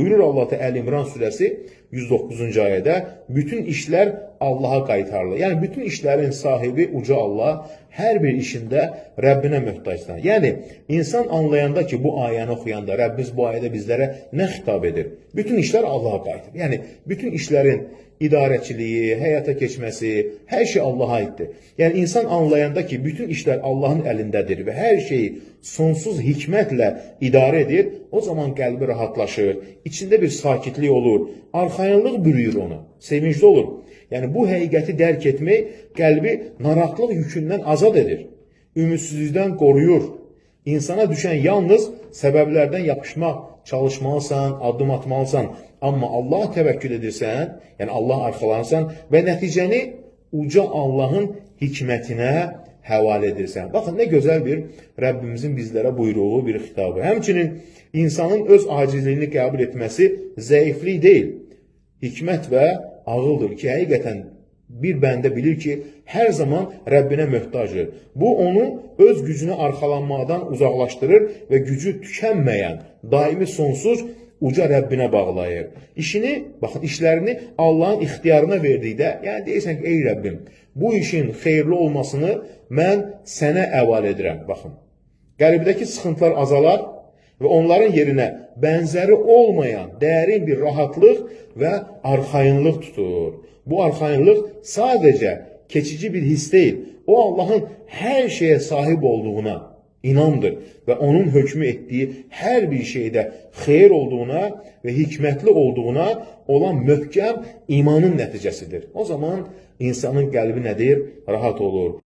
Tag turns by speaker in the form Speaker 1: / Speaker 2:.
Speaker 1: Buyurur Allah Teala İmran surəsi 109-cu ayədə, bütün işlər Allaha qaytarılır. Yəni, bütün işlərin sahibi uca Allah, hər bir işində Rəbbinə möhtacsan. Yəni, insan anlayanda ki, bu ayəni oxuyanda Rəbbimiz bu ayədə bizlərə nə xitab edir? Bütün işlər Allaha qayıtır. Yəni, bütün işlərin idarəçiliyi, həyata keçməsi, hər şey Allaha aiddir. Yəni, insan anlayanda ki, bütün işlər Allahın əlindədir və hər şeyi sonsuz hikmətlə idarə edir, o zaman qəlbi rahatlaşır, içində bir sakitlik olur, arxayınlıq bürüyür onu, sevincli olur. Yəni, bu həqiqəti dərk etmək qəlbi narahatlıq yükündən azad edir, ümidsizlikdən qoruyur. İnsana düşən yalnız səbəblərdən yapışmaq, çalışmalısan, addım atmalısan. Amma Allaha təvəkkül edirsən, yəni Allah arxalanırsan və nəticəni uca Allahın hikmətinə həvalə edirsən. Baxın, nə gözəl bir Rəbbimizin bizlərə buyruğu bir xitabı. Həmçinin insanın öz acizliyini qəbul etməsi zəiflik deyil, hikmət və ağıldır ki, həqiqətən bir bəndə bilir ki, hər zaman Rəbbinə möhtacdır. Bu, onu öz gücünə arxalanmaqdan uzaqlaşdırır və gücü tükənməyən, daimi sonsuz uca Rəbbinə bağlayır. İşini, baxın, işlərini Allahın ixtiyarına verdikdə, yəni deyirsən ki, ey Rəbbim, bu işin xeyirli olmasını mən sənə əvalə edirəm. Baxın, qəlbdəki sıxıntılar azalar və onların yerinə bənzəri olmayan dərin bir rahatlıq və arxayınlıq tutur. Bu arxayınlıq sadəcə keçici bir his deyil, o Allahın hər şeyə sahib olduğuna inamdır və onun hökmü etdiyi hər bir şeydə xeyir olduğuna və hikmətli olduğuna olan möhkəm imanın nəticəsidir. O zaman insanın qəlbi nədir? Rahat olur.